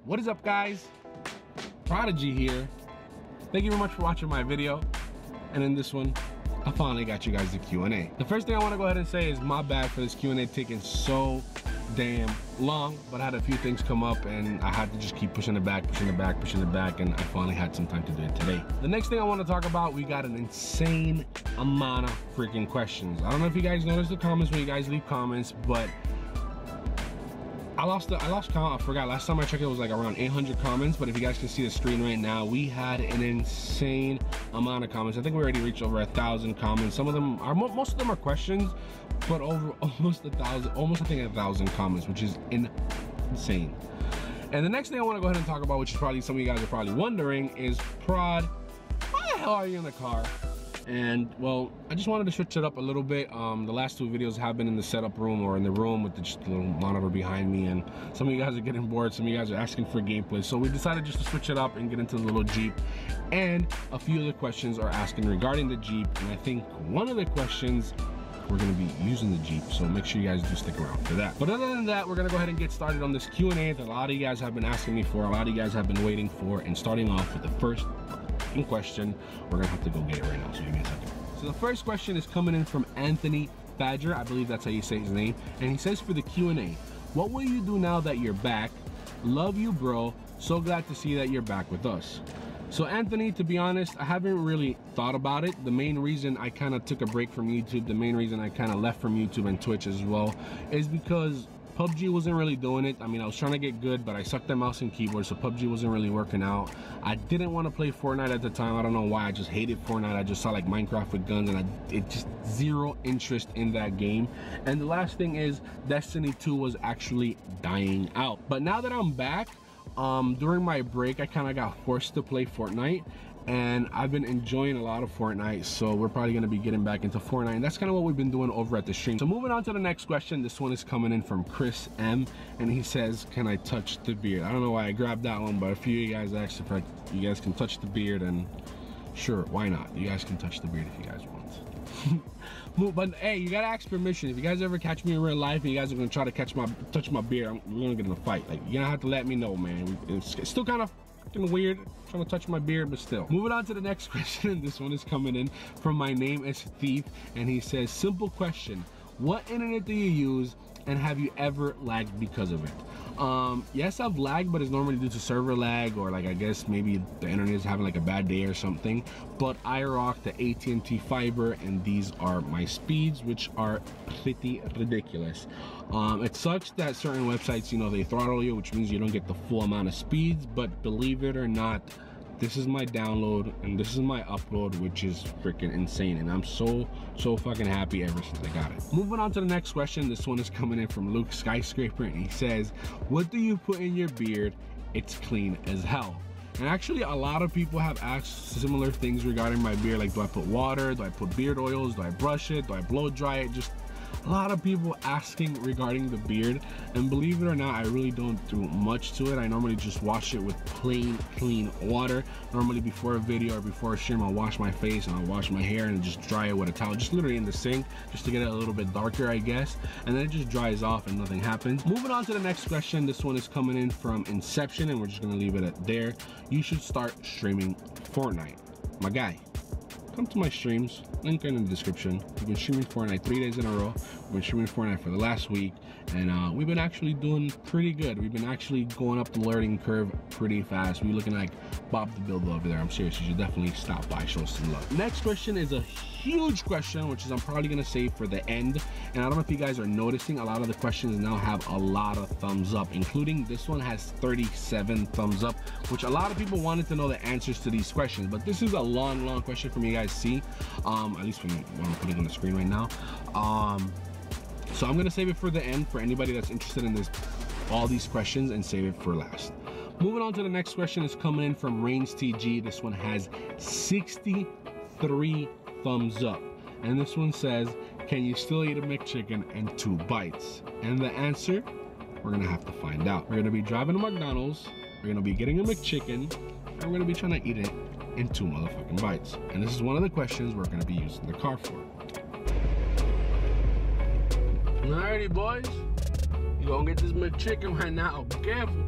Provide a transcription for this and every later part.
What is up, guys? Prodigy here. Thank you very much for watching my video. And in this one, I finally got you guys the Q&A. The first thing I want to go ahead and say is my bad for this Q&A taking so damn long, but I had a few things come up and I had to just keep pushing it back, and I finally had some time to do it today. The next thing I want to talk about, we got an insane amount of freaking questions. I don't know if you guys noticed the comments when you guys leave comments, but I lost count. I forgot. Last time I checked, it was like around 800 comments. But if you guys can see the screen right now, we had an insane amount of comments. I think we already reached over 1,000 comments. Some of them are, most of them are questions, but over almost 1,000, almost I think 1,000 comments, which is insane. And the next thing I want to go ahead and talk about, which is probably some of you guys are probably wondering, is Prod, why the hell are you in the car? And well, I just wanted to switch it up a little bit. The last two videos have been in the setup room or in the room with just the little monitor behind me, and some of you guys are getting bored, some of you guys are asking for gameplay, so we decided just to switch it up and get into the little Jeep. And a few of the questions are asking regarding the Jeep, and I think one of the questions, we're going to be using the Jeep, so make sure you guys do stick around for that. But other than that, we're going to go ahead and get started on this Q&A that a lot of you guys have been asking me for, a lot of you guys have been waiting for, and starting off with the first question. We're gonna have to go get it right now, so give me a second. So the first question is coming in from Anthony Badger, I believe that's how you say his name, and he says, for the Q&A, what will you do now that you're back? Love you, bro. So glad to see that you're back with us. So Anthony, to be honest, I haven't really thought about it. The main reason I kind of took a break from YouTube, the main reason I kind of left from YouTube and Twitch as well, is because PUBG wasn't really doing it. I mean, I was trying to get good, but I sucked at mouse and keyboard, so PUBG wasn't really working out. I didn't want to play Fortnite at the time. I don't know why. I just hated Fortnite. I just saw like Minecraft with guns, and it just zero interest in that game. And the last thing is Destiny 2 was actually dying out. But now that I'm back, during my break, I kind of got forced to play Fortnite, and I've been enjoying a lot of Fortnite, so we're probably going to be getting back into Fortnite, and that's kind of what we've been doing over at the stream. So moving on to the next question, this one is coming in from Chris M, and he says, can I touch the beard? I don't know why I grabbed that one, but a few of you guys asked if you guys can touch the beard, and sure, why not? You guys can touch the beard if you guys want. But hey, you gotta ask permission. If you guys ever catch me in real life and you guys are gonna try to touch my beard, we're gonna get in a fight. Like, you're gonna have to let me know, man. It's still kind of weird trying to touch my beard, but still. Moving on to the next question. This one is coming in from My Name is Thief, and he says, simple question, what internet do you use, and have you ever lagged because of it? Yes, I've lagged, but it's normally due to server lag, or like I guess maybe the internet is having like a bad day or something. But I rock the AT&T fiber, and these are my speeds, which are pretty ridiculous. It sucks that certain websites, you know, they throttle you, which means you don't get the full amount of speeds, but believe it or not, this is my download and this is my upload, which is freaking insane, and I'm so fucking happy ever since I got it. Moving on to the next question. This one is coming in from Luke Skyscraper, and he says, what do you put in your beard? It's clean as hell. And actually, a lot of people have asked similar things regarding my beard, like, do I put water, do I put beard oils, do I brush it, do I blow dry it? Just a lot of people asking regarding the beard, and believe it or not, I really don't do much to it. I normally just wash it with plain clean water. Normally before a video or before a stream, I'll wash my face and I'll wash my hair and just dry it with a towel, just literally in the sink, just to get it a little bit darker, I guess, and then it just dries off and nothing happens. Moving on to the next question. This one is coming in from Inception, and we're just gonna leave it at there. You should start streaming Fortnite, my guy. Come to my streams, link in the description. We've been streaming Fortnite 3 days in a row. We've been streaming Fortnite for the last week, and we've been actually doing pretty good. We've been actually going up the learning curve pretty fast. We're looking like Bob the Builder over there. I'm serious, you should definitely stop by, show us some love. Next question is a huge question, which is I'm probably gonna save for the end. And I don't know if you guys are noticing, a lot of the questions now have a lot of thumbs up, including this one has 37 thumbs up, which a lot of people wanted to know the answers to these questions. But this is a long question from you guys see, at least from what I'm putting on the screen right now. So I'm gonna save it for the end for anybody that's interested in all these questions, and save it for last. Moving on to the next question is coming in from Reigns TG. This one has 63 thumbs up, and this one says, can you still eat a McChicken in 2 bites? And the answer, we're gonna have to find out. We're gonna be driving to McDonald's, we're gonna be getting a McChicken, and we're gonna be trying to eat it in 2 motherfucking bites. And this is one of the questions we're gonna be using the car for. Alrighty, boys, you gonna get this McChicken right now. Be careful.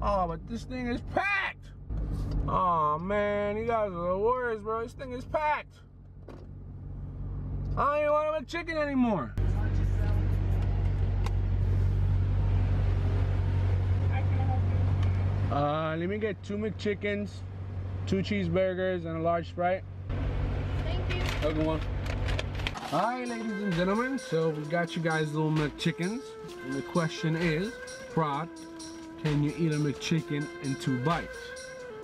Oh, but this thing is packed. Oh man, you guys are the worst, bro. This thing is packed. I don't even want to make McChicken anymore. Let me get 2 McChickens, 2 cheeseburgers, and a large Sprite. Thank you. Have a good one. Alright, ladies and gentlemen, so we got you guys little McChickens. And the question is, Prod, can you eat a McChicken in 2 bites?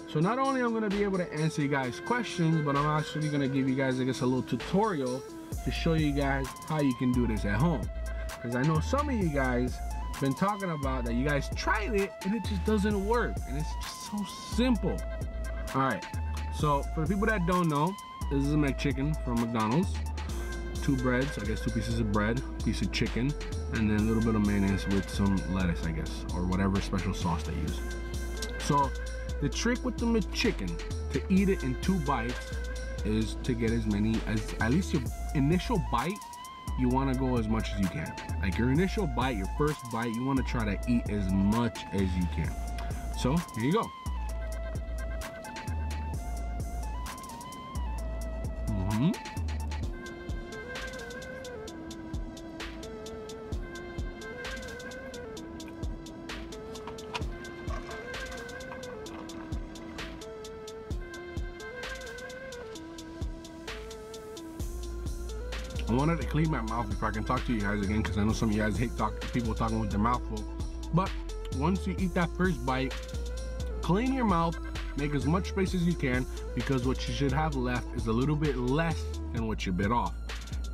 So not only I'm going to be able to answer you guys' questions, but I'm actually going to give you guys, I guess, a little tutorial to show you guys how you can do this at home. Because I know some of you guys been talking about that you guys tried it and it just doesn't work. And it's just so simple. Alright, so for the people that don't know, this is a McChicken from McDonald's. 2 breads, I guess 2 pieces of bread, piece of chicken, and then a little bit of mayonnaise with some lettuce, I guess, or whatever special sauce they use. So the trick with the McChicken to eat it in 2 bites is to get as many as, at least your initial bite, you want to go as much as you can. Like your initial bite, your first bite, you want to try to eat as much as you can. So here you go. I wanted to clean my mouth before I can talk to you guys again, because I know some of you guys hate people talking with their mouth full. But once you eat that first bite, clean your mouth, make as much space as you can, because what you should have left is a little bit less than what you bit off.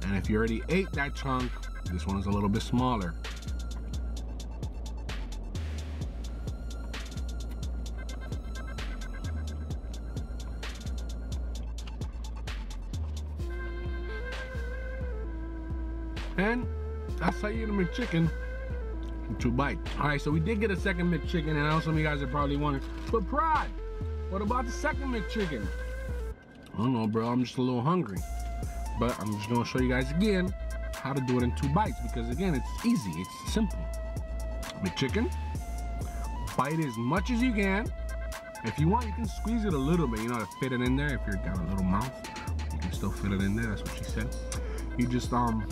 And if you already ate that chunk, this one is a little bit smaller. And that's how you eat a McChicken in 2 bites. All right, so we did get a second McChicken, and I know some of you guys are probably wondering, but Prod, what about the second McChicken? I don't know, bro, I'm just a little hungry. But I'm just gonna show you guys again how to do it in 2 bites, because again, it's easy, it's simple. McChicken, bite as much as you can. If you want, you can squeeze it a little bit, you know, to fit it in there. If you've got a little mouth, you can still fit it in there, that's what she said. You just, and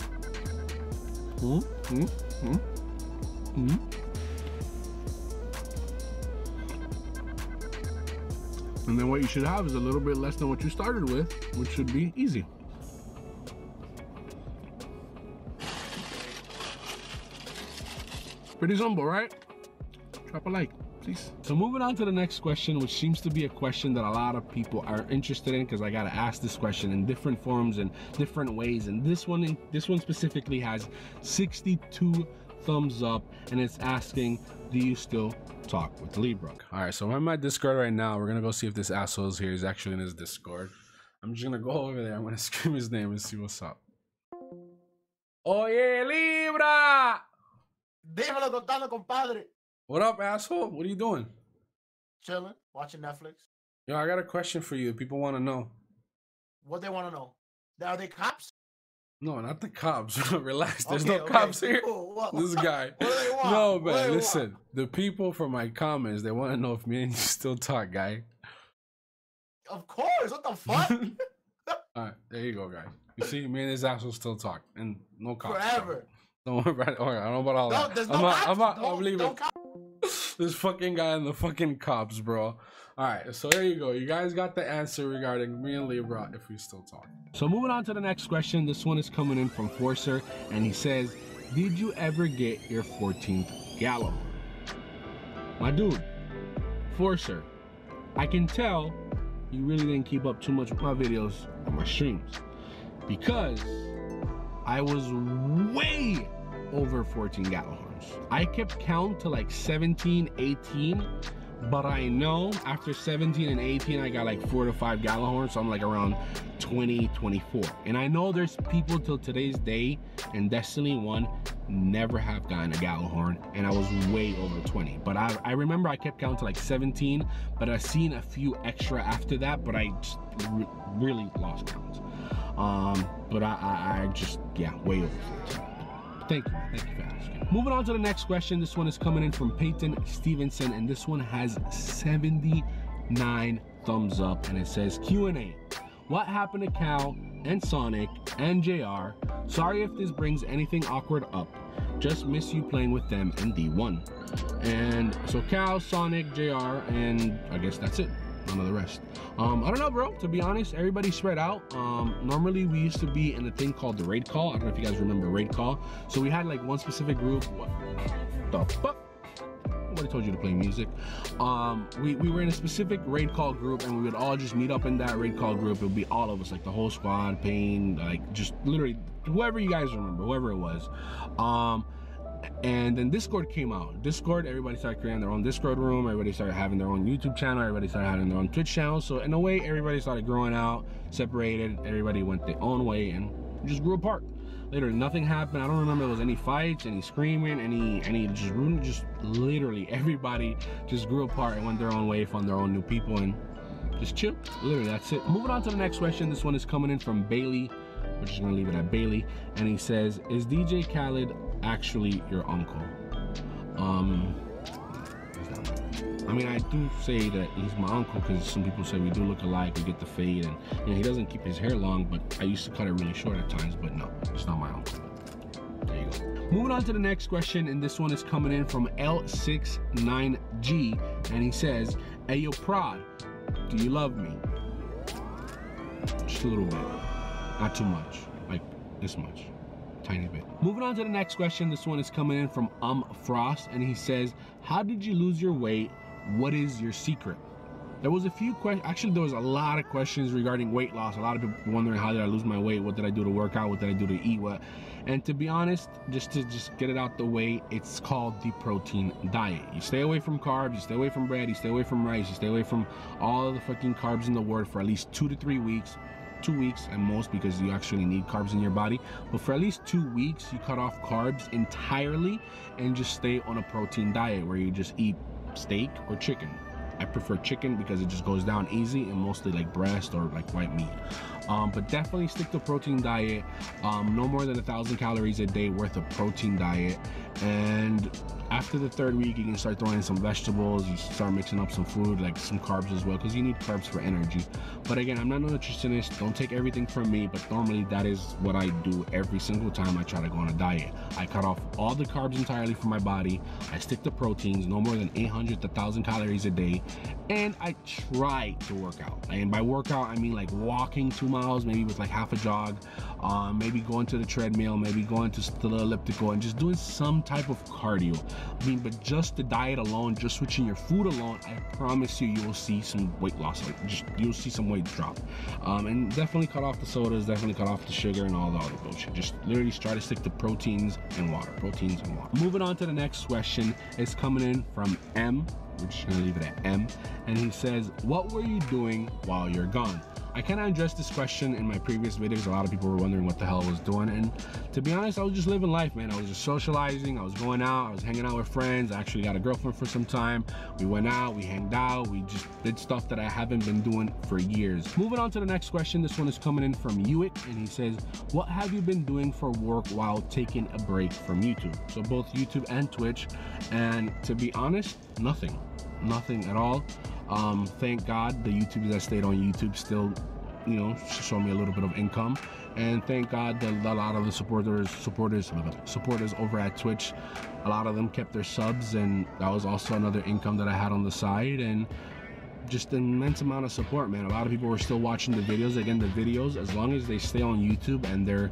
then what you should have is a little bit less than what you started with, which should be easy. Pretty simple, right? Drop a like, please. So moving on to the next question, which seems to be a question that a lot of people are interested in, because I gotta ask this question in different forms and different ways. And this one specifically has 62 thumbs up, and it's asking, do you still talk with Libra? All right, so I'm in my Discord right now. We're gonna go see if this asshole is here. He's actually in his Discord. I'm just gonna go over there. I'm gonna scream his name and see what's up. Oye, Libra! Dímelo, contando, compadre. What up, asshole? What are you doing? Chilling, watching Netflix. Yo, I got a question for you. People want to know. What they want to know? Are they cops? No, not the cops. Relax. There's Okay, no cops here. Cool. This guy. What do they want? No, What do man. they Listen, want? the people from my comments, they want to know if me and you still talk, guy. Of course. What the fuck? All right, there you go, guys. You see, me and his asshole still talk, and no cops. Forever. Don't worry about it. All right, I don't know about all No, that. there's no cops. I'm leaving. This fucking guy and the fucking cops, bro. All right, so there you go. You guys got the answer regarding me and Libra, if we still talk. So moving on to the next question. This one is coming in from Forcer, and he says, did you ever get your 14th gallo? My dude, Forcer, I can tell you really didn't keep up too much with my videos on my streams, because I was way over 14 Gallahorns. I kept count to like 17, 18, but I know after 17 and 18, I got like 4 to 5 Gallahorns, so I'm like around 20, 24. And I know there's people till today's day in Destiny 1 never have gotten a Gallahorn, and I was way over 20. But I remember I kept count to like 17, but I've seen a few extra after that, but I just really lost count. But I just, yeah, way over 14. Thank you, man. Thank you for asking. Moving on to the next question. This one is coming in from Peyton Stevenson, and this one has 79 thumbs up, and it says Q&A. What happened to Cal and Sonic and JR? Sorry if this brings anything awkward up. Just miss you playing with them in D1. And so Cal, Sonic, JR, and I guess that's it. None of the rest. I don't know, bro. To be honest, everybody spread out. Normally we used to be in a thing called the raid call. I don't know if you guys remember raid call. So we had like one specific group. What the fuck? Nobody told you to play music. We were in a specific raid call group, and we would all just meet up in that raid call group. It would be all of us, like the whole squad, Payne, like just literally whoever you guys remember, whoever it was. And then Discord came out. Discord, everybody started creating their own Discord room. Everybody started having their own YouTube channel. Everybody started having their own Twitch channel. So in a way, everybody started growing out, separated. Everybody went their own way and just grew apart. Literally nothing happened. I don't remember there was any fights, any screaming, any just literally everybody just grew apart and went their own way, found their own new people, and just chill. Literally, that's it. Moving on to the next question. This one is coming in from Bailey. We're just gonna leave it at Bailey. And he says, is DJ Khaled actually your uncle? I mean, I do say that he's my uncle because some people say we do look alike, we get the fade, and you know, he doesn't keep his hair long, but I used to cut it really short at times, but no, it's not my uncle. There you go. Moving on to the next question, and this one is coming in from L69G, and he says, hey yo Prod, do you love me? Just a little bit, not too much, like this much. Tiny bit. Moving on to the next question. This one is coming in from Frost, and he says, how did you lose your weight? What is your secret? There was a few questions. Actually, there was a lot of questions regarding weight loss. A lot of people wondering, how did I lose my weight? What did I do to work out? What did I do to eat? What? And to be honest, just to get it out the way, it's called the protein diet. You stay away from carbs, you stay away from bread, you stay away from rice, you stay away from all of the fucking carbs in the world for at least 2 to 3 weeks. 2 weeks at most, because you actually need carbs in your body, but for at least 2 weeks you cut off carbs entirely and just stay on a protein diet where you just eat steak or chicken. I prefer chicken because it just goes down easy, and mostly like breast or like white meat. But definitely stick to protein diet. No more than 1,000 calories a day worth of protein diet. And after the 3rd week, you can start throwing in some vegetables. You start mixing up some food, like some carbs as well, because you need carbs for energy. But again, I'm not a nutritionist. Don't take everything from me, but normally that is what I do every single time I try to go on a diet. I cut off all the carbs entirely from my body. I stick to proteins, no more than 800 to 1,000 calories a day. And I try to work out. And by workout, I mean like walking 2 miles, maybe with like half a jog, maybe going to the treadmill, maybe going to the elliptical, and just doing some type of cardio. I mean, but just the diet alone, just switching your food alone, I promise you, you will see some weight loss. Like you'll see some weight drop. And definitely cut off the sodas, definitely cut off the sugar and all the other bullshit. Just literally try to stick to proteins and water. Proteins and water. Moving on to the next question. It's coming in from M. We're just gonna leave it at M. And he says, what were you doing while you're gone? I kind of addressed this question in my previous videos. A lot of people were wondering what the hell I was doing, and to be honest, I was just living life, man. I was just socializing, I was going out, I was hanging out with friends. I actually got a girlfriend for some time. We went out, we hanged out, we just did stuff that I haven't been doing for years. Moving on to the next question. This one is coming in from Ewick, and he says, what have you been doing for work while taking a break from YouTube? So both YouTube and Twitch. And to be honest, nothing at all. Thank God the YouTubers that stayed on YouTube still, you know, show me a little bit of income, and thank God that a lot of the supporters over at Twitch, a lot of them kept their subs, and that was also another income that I had on the side, and just an immense amount of support, man. A lot of people were still watching the videos. Again, the videos, as long as they stay on YouTube and they're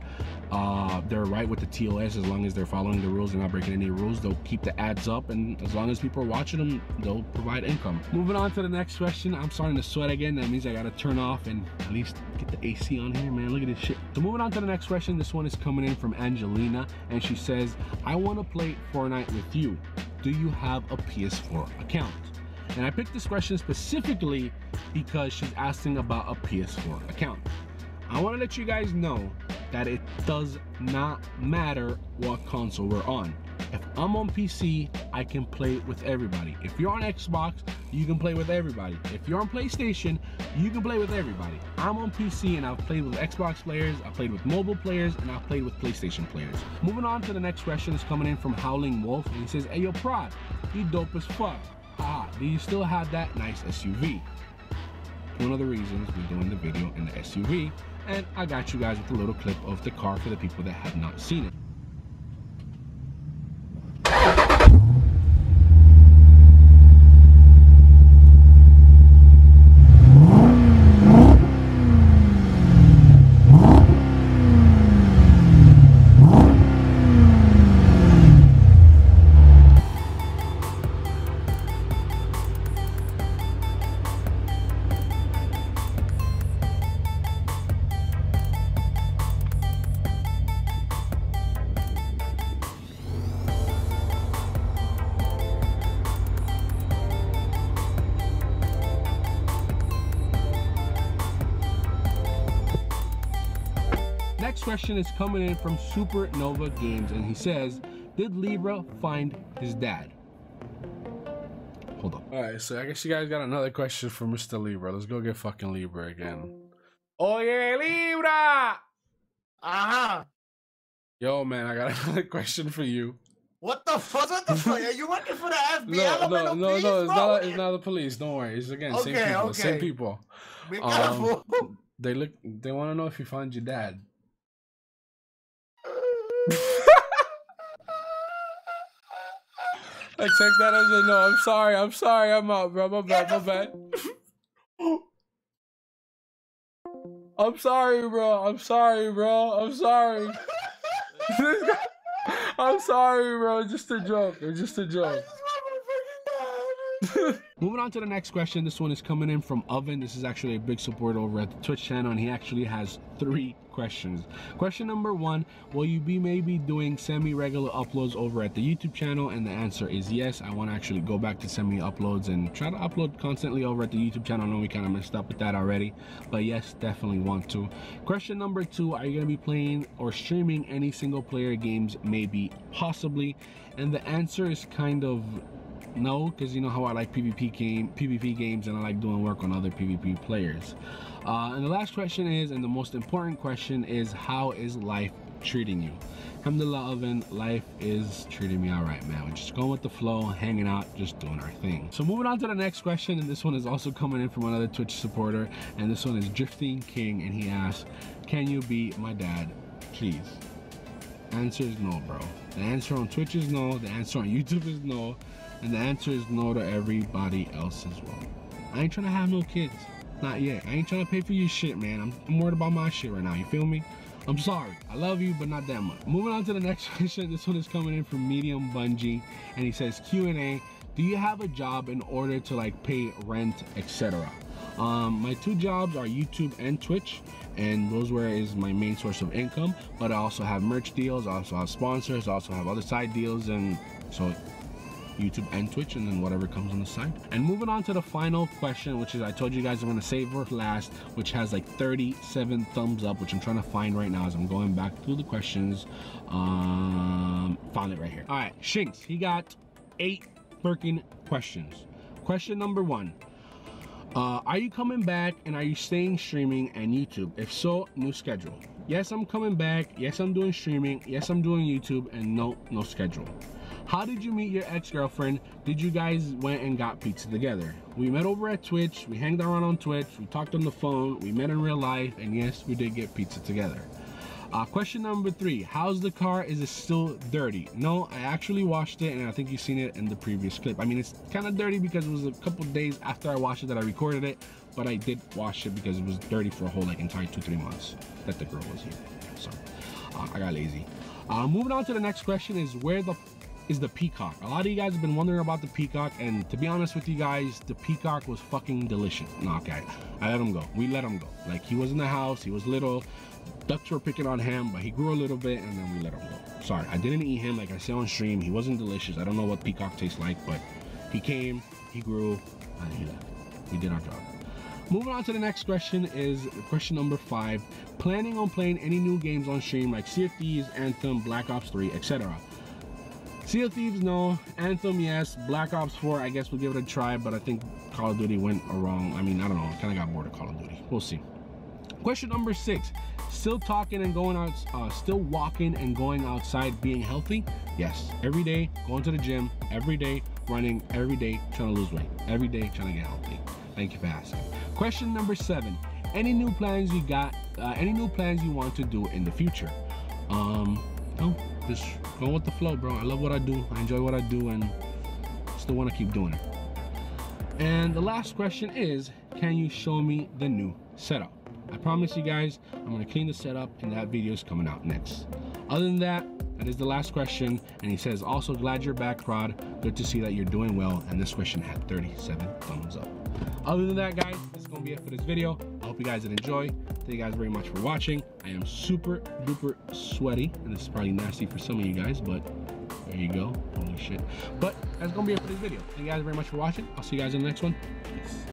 right with the TOS, as long as they're following the rules, they're not breaking any rules, they'll keep the ads up, and as long as people are watching them, they'll provide income. Moving on to the next question. I'm starting to sweat again. That means I gotta turn off and at least get the AC on here, man. Look at this shit. So moving on to the next question. This one is coming in from Angelina, and she says, I want to play Fortnite with you. Do you have a PS4 account? And I picked this question specifically because she's asking about a PS4 account. I want to let you guys know that it does not matter what console we're on. If I'm on PC, I can play with everybody. If you're on Xbox, you can play with everybody. If you're on PlayStation, you can play with everybody. I'm on PC and I've played with Xbox players, I've played with mobile players, and I've played with PlayStation players. Moving on to the next question is coming in from Howling Wolf, and he says, "Hey yo, Prod, you dope as fuck. Do you still have that nice SUV?" One of the reasons we're doing the video in the SUV, and I got you guys with a little clip of the car for the people that have not seen it. Next question is coming in from Supernova Games, and he says, "Did Libra find his dad?" Hold up. All right, so I guess you guys got another question for Mr. Libra. Let's go get fucking Libra again. Oye, Libra! Uh-huh. Yo, man, I got another question for you. What the fuck? What the fuck? Are you working for the FBI? No, it's not the police. Don't worry. It's again, Okay, same people. okay. Same people. Be careful. They want to know if you found your dad. I take that as a no. I'm sorry, I'm out, bro. My bad. I'm sorry, bro. I'm sorry. I'm sorry, bro. Just a joke. Moving on to the next question. This one is coming in from Oven. This is actually a big supporter over at the Twitch channel, and he actually has 3 questions. Question number 1, will you be maybe doing semi-regular uploads over at the YouTube channel? And the answer is yes. I want to actually go back to semi-uploads and try to upload constantly over at the YouTube channel. I know we kind of messed up with that already, but yes, definitely want to. Question number 2, are you going to be playing or streaming any single player games? Maybe, possibly. And the answer is kind of no, because you know how I like PvP games, and I like doing work on other PvP players. And the last question is, and the most important question is, how is life treating you? Alhamdulillah, Oven, life is treating me all right, man. We're just going with the flow, hanging out, just doing our thing. So moving on to the next question, and this one is also coming in from another Twitch supporter, and this one is Drifting King, and he asks, can you be my dad, please? Answer is no, bro. The answer on Twitch is no, the answer on YouTube is no, and the answer is no to everybody else as well. I ain't trying to have no kids. Not yet. I ain't trying to pay for your shit, man. I'm worried about my shit right now. You feel me? I'm sorry. I love you, but not that much. Moving on to the next question. This one is coming in from Medium Bungie, and he says, Q&A, do you have a job in order to like pay rent, etc.? My 2 jobs are YouTube and Twitch, and those is my main source of income, but I also have merch deals, I also have sponsors, I also have other side deals, and so YouTube and Twitch, and then whatever comes on the side. And moving on to the final question, which is, I told you guys I'm gonna save for last, which has like 37 thumbs up, which I'm trying to find right now as I'm going back through the questions. Found it right here. All right, Shinks, he got 8 freaking questions. Question number 1. Are you coming back, and are you staying streaming and YouTube? If so, new schedule. Yes, I'm coming back. Yes, I'm doing streaming. Yes, I'm doing YouTube, and no schedule. How did you meet your ex-girlfriend? Did you guys went and got pizza together? We met over at Twitch. We hanged around on Twitch. We talked on the phone. We met in real life, and yes, we did get pizza together. Question number 3, how's the car? Is it still dirty? No, I actually washed it, and I think you've seen it in the previous clip. I mean, it's kind of dirty because it was a couple days after I washed it that I recorded it, but I did wash it because it was dirty for a whole like entire 2-3 months that the girl was here. So I got lazy. Moving on to the next question is, where is the peacock? A lot of you guys have been wondering about the peacock, and to be honest with you guys, the peacock was fucking delicious. No, okay, I let him go. We let him go. Like, he was in the house, he was little, ducks were picking on him, but he grew a little bit, and then we let him go. Sorry, I didn't eat him. Like I said on stream, he wasn't delicious. I don't know what peacock tastes like, but he came, he grew, and he left. We did our job. Moving on to the next question is question number 5. Planning on playing any new games on stream like Sea of Thieves, Anthem, Black Ops 3, etc.? Sea of Thieves, no. Anthem, yes. Black Ops 4, I guess we'll give it a try, but I think Call of Duty went wrong. I mean, I don't know. I kind of got bored of Call of Duty. We'll see. Question number 6. Still talking and going out, still walking and going outside, being healthy? Yes. Every day, going to the gym. Every day, running. Every day, trying to lose weight. Every day, trying to get healthy. Thank you for asking. Question number 7. Any new plans you got? Any new plans you want to do in the future? No, just going with the flow, bro. I love what I do. I enjoy what I do, and still want to keep doing it. And the last question is, can you show me the new setup? I promise you guys, I'm gonna clean the setup, and that video is coming out next. Other than that, that is the last question. And he says, also glad you're back, Prod. Good to see that you're doing well. And this question had 37 thumbs up. Other than that, guys, this is gonna be it for this video. I hope you guys did enjoy. Thank you guys very much for watching. I am super duper sweaty, and this is probably nasty for some of you guys, but there you go. Holy shit. But that's gonna be it for this video. Thank you guys very much for watching. I'll see you guys in the next one. Peace.